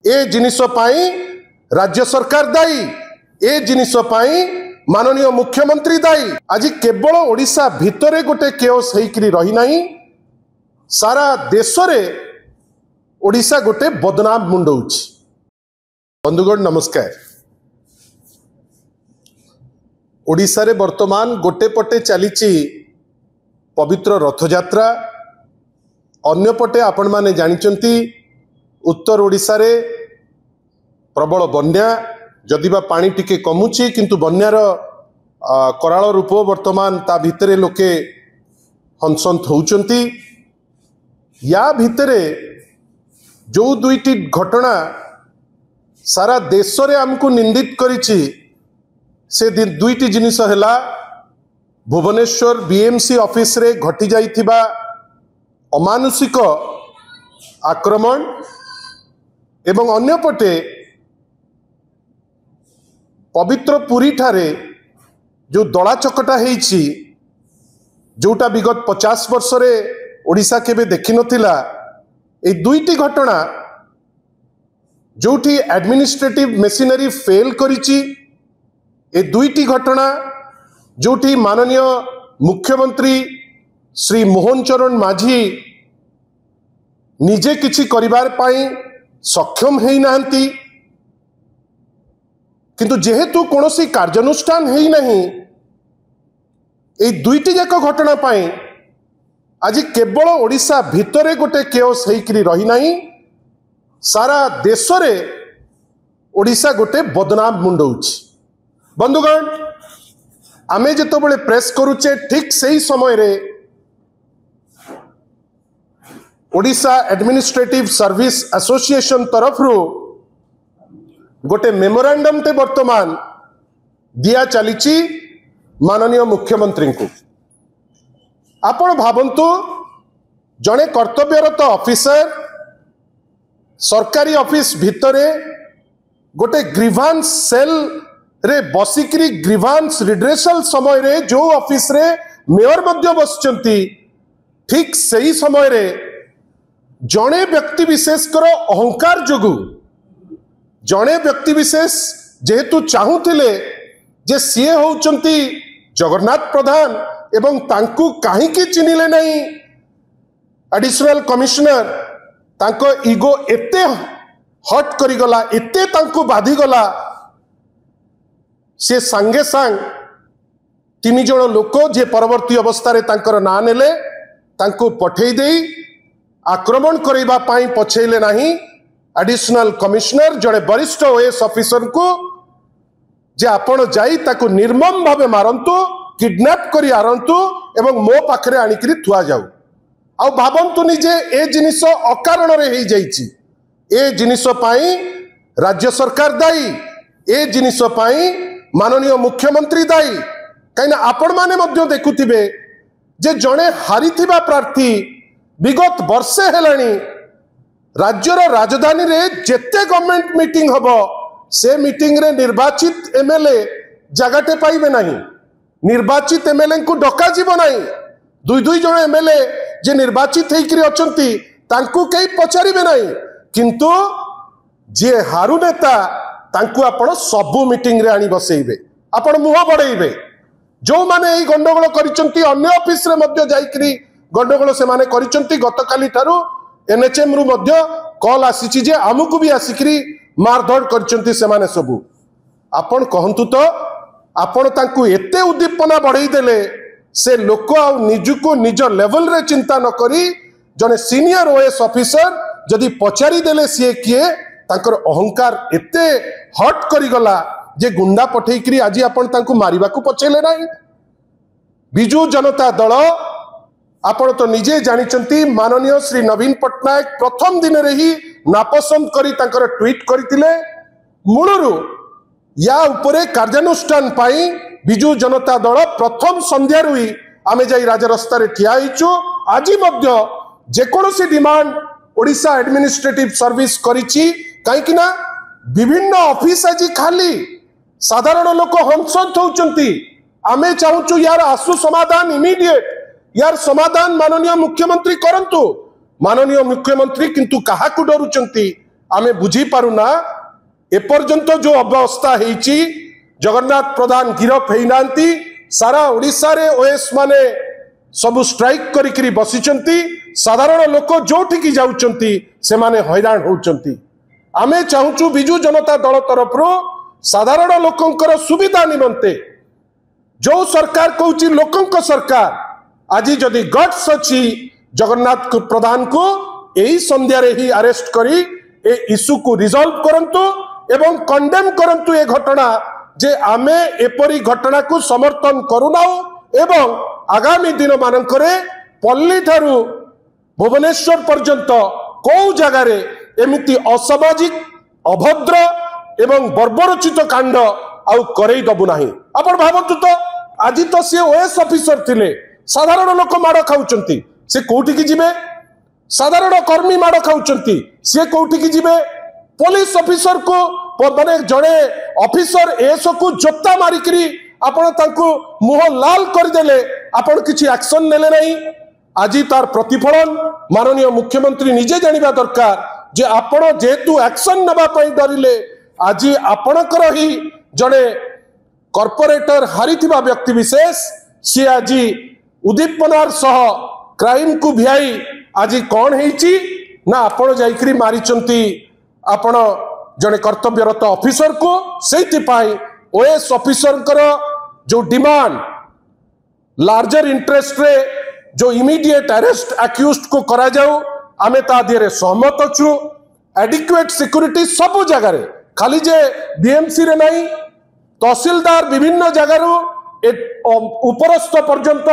ए जिनिस पाई राज्य सरकार दायी, ए जिनिस पाई माननीय मुख्यमंत्री दायी। आज केवल ओडिशा भितरे गोटे केओस होइकरी रही नहीं, सारा देश रे ओडिशा गोटे बदनाम मुंडौछि। बंधुगण नमस्कार। ओडिशा रे वर्तमान गोटे पटे चलीची पवित्र रथयात्रा, अन्य पटे आपण माने जानिचंती उत्तर ओडिशा रे प्रबल बन्या, जदिबा पानी टिके कमुची किंतु बन्यार कराल रूप वर्तमान ता भितरे लोके हंसंत होउचंती। या भितरे जो दुईटी घटना सारा देश रे हमको निंदित करिछि, से दुईटी जिनिस हैला भुवनेश्वर बीएमसी ऑफिस रे घटी जाइथिबा अमानुषिक आक्रमण एवं अन्य पटे पवित्र पुरी ठारे जो दला चकटा हेइछि, जोटा विगत 50 वर्ष रे ओडिशा केबे देखि नथिला। ए दुईटी घटना जोठी एडमिनिस्ट्रेटिव मेसिनरी फेल करिछि, ए दुईटी घटना जोठी माननीय मुख्यमंत्री श्री मोहन चरण माझी निजे किछि करिबार पाई सक्षम हेइ नाहंती, किंतु जेहेतु कोनोसी कार्यानुष्ठान हेइ नहीं, ए दुईटी जाक घटना पाई आज केवल ओडिशा भितरे गोटे केओस होइकरी रही नहीं, सारा देश रे ओडिशा गोटे बदनाम मुंडौछि। बंधुगण आमे जेतबेले प्रेस करूचे, ठीक सही समय रे ओडिशा एडमिनिस्ट्रेटिव सर्विस एसोसिएशन तरफ रू गोटे मेमोरांडम टे वर्तमान दिया चलीची माननीय मुख्यमंत्री को। आपण भावंतु जड़े कर्तव्यरत ऑफिसर सरकारी ऑफिस भितरे गोटे ग्रीवांस सेल रे बसिकरी ग्रीवांस रिड्रेसल समय रे जो ऑफिस रे मेयर मध्य बसचंती, ठीक सही समय रे जड़े व्यक्ति विशेष कर अहंकार जोगु जड़े व्यक्ति विशेष जेहेतु चाहूथिले जे सीए होउचंती जगन्नाथ प्रधान एवं तांकु काहे की चिनिले नहीं एडिशनल कमिश्नर, तांको ईगो एते हट करी गला, एते तांकु बाधी गला, से संगे संग 3 जण लोक जे परवर्ती अवस्था रे तांकर ना नेले तांकु पठेई देई आक्रमण करैबा पाई पछेले नहीं एडिशनल कमिश्नर जड़े वरिष्ठ ओएस ऑफिसर को जे आपण जाई ताकु निर्मम भावे मारंतु, किडनैप करी आरंतु एवं मो पाखरे आनिकरी थुआ जाऊ। आ भावंतु निजे ए जिनिस अकारण रे हेइ जाइछि, ए जिनिस पाई राज्य सरकार दायी, ए जिनिस पाई माननीय मुख्यमंत्री दायी। कहीं आपण माने मध्य देखुथिबे जे जणे हारिथिबा प्रार्थी विगत वर्षे हेलानी राज्यर राजधानी रे जेते गवर्नमेंट मीटिंग हबो से मीटिंग रे निर्वाचित एमएलए जगटे पाइबे नहीं, निर्वाचित एमएलए को डका जीव नहीं। दुई जण एमएलए जे निर्वाचित होइकरी अछंती तांकु केही पचारिबे नहीं, किंतु जे हारु नेता तांकु आपण सबु मीटिंग रे आनी बसेइबे, आपण मुह बढेइबे। जो माने एई गंडगोल करिसंती अन्य ऑफिस रे मध्य जाइकरी गंडगोल से माने करिसंती। गतकाली ठारू एनएचएम रु मध्य कॉल आसीची जे आमुकु भी आसिकरी मारधड़ करिसंती से माने सबु। आपण कहंतु तो आपण तांकु एते उद्दीपना बढ़ाई देले से लोक आ निजुको निज लेवल रे चिंता न करी जने सीनियर ओएस ऑफिसर जदि पचारी देले सीए किए तांकर अहंकार एते हट करी गला जे गुंडा पठेई करी आज आपण तांकु मारिबा को पछेले नाही। बिजू जनता दल आपण तो निजे जानिचंती माननीय श्री नवीन पटनायक प्रथम दिन रे ही नापसंद करी तांकर ट्वीट करथिले। मूलरू या उपरे कार्यानुष्ठान पाई बिजू जनता दल प्रथम संध्या रुई आमे जाई राजरास्ता रे ठिया हिचु। आज मध्य जेकोसी डिमांड ओडिशा एडमिनिस्ट्रेटिव सर्विस करिछि, काहेकि ना विभिन्न ऑफिस आज खाली साधारण लोक हंसंत होउचंती। आमे चाहूचु यार आसु समाधान इमीडिएट, यार समाधान माननीय मुख्यमंत्री करंतु। माननीय मुख्यमंत्री किंतु काहाकु डरुचंती आमे बुझी पारुना एपर्यंत जो अवस्था होईची जगन्नाथ प्रधान गिरफ होईनांती सारा ओडिशा रे ओएस माने सब स्ट्राइक करिकरी बसिचंती साधारण लोक जोठी जाउचंती से माने हैरान होउचंती। आमे चाहूचु बिजु जनता दल तरफ साधारण लोकंकर सुविधा निमंते जो सरकार कहूची लोकंक सरकार आज जदि गट्स अछि जगन्नाथ प्रधान को यही संध्या रे ही अरेस्ट करी ए इश्यू को रिजॉल्व करंतु एवं कंडेम करंतु ए घटना जे आमे एपरी घटना को समर्थन करूनाउ एवं आगामी दिन मानकरे पल्ली ठारू भुवनेश्वर पर्यंत को जगार एमिति असामाजिक अभद्र एवं बर्बरचित कांड आउ करई दबु नाही। आपण भावतु तो आज तो सी ओएस ऑफिसर थिले साधारण लोक माड़ खाउचंती से कोठी की जिबे साधारण कर्मी माड़ खाउचंती से कोठी की जिबे पुलिस ऑफिसर को माने जड़े ऑफिसर एस को जोता मारिकरी आपण तांको मुह लाल कर देले आपण किछि एक्शन नेले नहीं। आज तार प्रतिफलन माननीय मुख्यमंत्री निजे जानिबा दरकार जे आपण जेतु एक्शन नबा पई डरिले आज आपणकर ही जड़े कॉर्पोरेटर हारिथिबा व्यक्ति विशेष सी आज उद्दीपनार सह क्राइम को भियाई आज कौन हेची ना आपण जाइकरी मारिचंती आपण जड़े कर्तव्यरत ऑफिसर को सेति पाई ओएस ऑफिसर जो डिमांड लार्जर इंटरेस्ट रे जो इमीडिएट अरेस्ट अक्यूज्ड को करा जाऊ आमे ता दिरे सहमत अछु। एडिक्वेट सिक्योरिटी सब जगह रे खाली जे बीएमसी रे नहीं तहसीलदार विभिन्न जगार उपरस्थ पर्यंत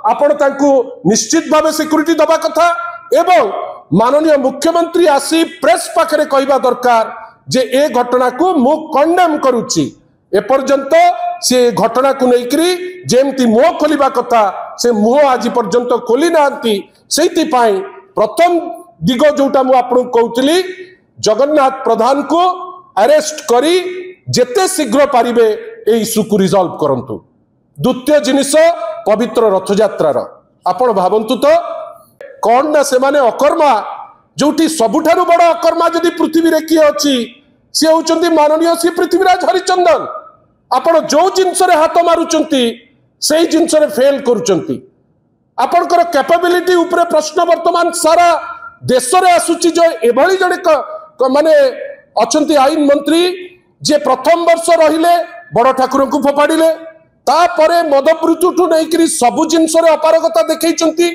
आपण तांकु निश्चित भावे सिक्योरिटी दबा कथा एवं माननीय मुख्यमंत्री आसी प्रेस पाखरे कहबा दरकार जे ए घटना को मु कंडेम करूची एपर्यंत से घटना को लेकरी जेमती मुह खोलिबा कथा से मुह आज पर्यंत खोली नांती सेति पाई प्रथम दिग जोटा मु आपन कहउतली जगन्नाथ प्रधान को अरेस्ट करी जेते शीघ्र पारिबे ए इश्यू को रिजॉल्व करंतु। द्वितीय जिनिस पवित्र रथ यात्रा आपण भावंतु तो कौन ना से माने अकर्मा जोटी सबुठारु बड़ अकर्मा जदि पृथ्वी रे किए अछि से होचंती माननीय श्री पृथ्वीराज हरिचंदन। आपण जो जिनस रे हाथ मारुचंती सेही जिनस रे फेल करूचंती आपणकर कैपेबिलिटी ऊपर प्रश्न वर्तमान सारा देश रे आसुची जो एभली जड़े माने अछंती आईन मंत्री जे प्रथम वर्ष रहिले बड़ ठाकुर को फोपाड़िले तापरे मदमृत्युठू नहीं सबु जिनस रे अपारगता देखैचंती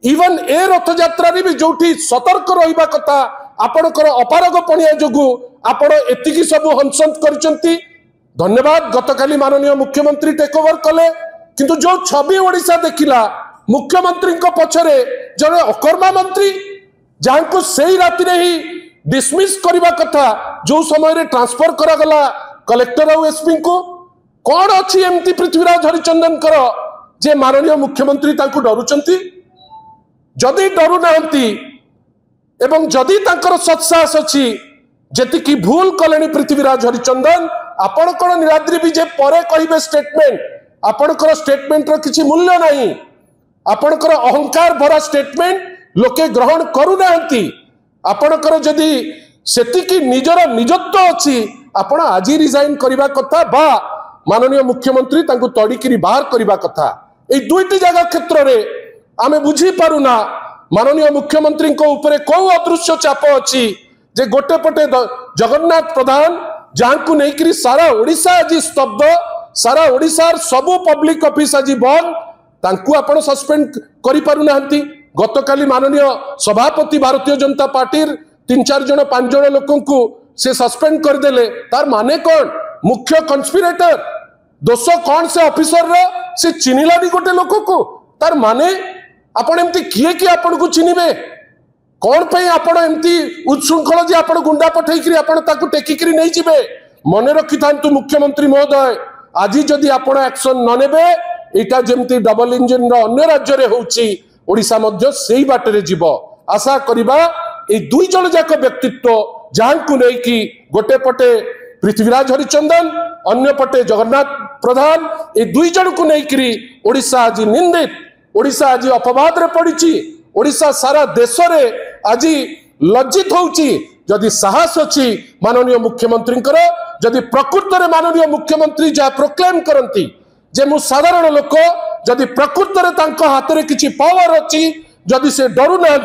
इवन ए रथ यात्रा रे भी जोठी सतर्क रहिबा कथा आपणकर अपारग पणिया जोगु आपण एतिकी सब हंसंत करचंती। धन्यवाद गतकाली माननीय मुख्यमंत्री टेक ओवर कले किंतु जो छवि ओडिशा देखिला मुख्यमंत्री को पछरे जने अकर्मा मंत्री जहां को सही राति रे ही डिसमिस करबा कथा जो समय रे ट्रांसफर करा गला कलेक्टर और एसपी को कौन अछि एमती पृथ्वीराज हरिचंदन कर जे माननीय मुख्यमंत्री तांको डरुचंती जदि डरु नांती एवं जदि तांकर सत्साहस अछि जेति की भूल कलेनी पृथ्वीराज हरिचंदन आपण कोन निराद्री विजय परे कहिबे स्टेटमेंट आपणकर स्टेटमेंट रो किछि मूल्य नहीं आपणकर अहंकार भरा स्टेटमेंट लोके ग्रहण करू नांती आपणकर जदि सेति की निजर निजत्व अछि आपण आज रिजाइन करिबा कथा बा माननीय मुख्यमंत्री तांको तड़िकी बाहर करबा कथा। ए दुईटी जगह क्षेत्र रे आमे बुझी पारुना माननीय मुख्यमंत्री को ऊपर को अदृश्य चाप अछि जे गोटे पटे जगन्नाथ प्रधान जहां को नेकरी सारा ओडिशा आज स्तब्ध सारा ओडिशार सबु पब्लिक ऑफिस आज बंद तांकु आपण सस्पेंड करि पारु नांती। गतकाली माननीय सभापति भारतीय जनता पार्टी 3-4 जन 5 जन लोकन को से सस्पेंड कर देले तार माने कौन मुख्य कन्स्पिरेटर दोष कौन से ऑफिसर रे से चिन्हिलानी गोटे लोक को तार माने आपण एमती किए कि आपण को चिन्हिबे कौन पे आपण एमती उच्छृंखल जे आपण गुंडा पठेइकरी आपण ताकू टेकिकरी नहीं जिबे मने रखि थांतु मुख्यमंत्री महोदय आज जदि आपण एक्शन न नेबे एटा जेमती डबल इंजन रो अन्य राज्य रे होउची ओडिशा मध्य सेही बाटरे जीवो आशा करिबा ए दुई जण जाक व्यक्तित्व जहां को नै कि गोटे पटे पृथ्वीराज हरिचंदन अन्य पटे जगन्नाथ प्रधान ए दुई जण को नै करी ओडिशा आज निंदित ओडिशा आज अपवाद रे पड़िची ओडिशा सारा देश रे आज लज्जित होउची जदि साहस अच्छी माननीय मुख्यमंत्री जदि प्रकृत में माननीय मुख्यमंत्री जहाँ प्रोक्लेम करती जे मु साधारण लोक जदि प्रकृत में हाथ में किसी पावर अच्छी जदि से डरू ना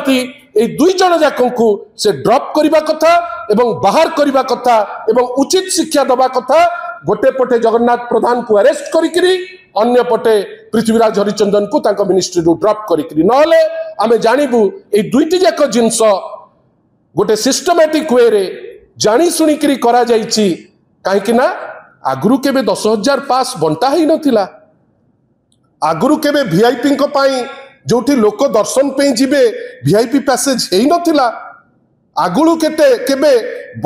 दुई जन जाकू से ड्रॉप करने कथा एवं बाहर करने कथा एवं उचित शिक्षा दबा कथा गोटे पटे जगन्नाथ प्रधान को अरेस्ट करी अन्य पटे पृथ्वीराज हरिचंदन को तांको मिनिस्ट्री रू ड्रॉप करी नहले आमे जानिबु ए दुईटी जाक जिनस गोटे सिस्टमैटिक वे रे जानी सुनी करी करा जाइछि काहेकि ना आगुरु केबे 10,000 पास बंटा ही नथिला आगुरु केबे वीआईपी को पाई जोठी लोक दर्शन पे जीवे वीआईपी पैसेज हेई नथिला आगुरु केते केबे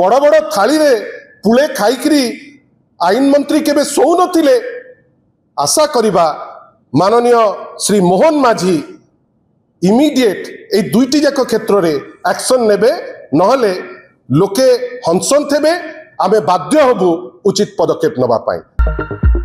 बड़ बड़ थाली रे पुले खाइकरी आईन मंत्री केबे सौ नथिले आशा करिबा माननीय श्री मोहन माझी इमिडिएट ए दुईटी जाक क्षेत्र रे एक्शन नेबे नहले लोके हंसन थेबे आमे बाध्य हबु उचित पदक्षेप नबा पाई।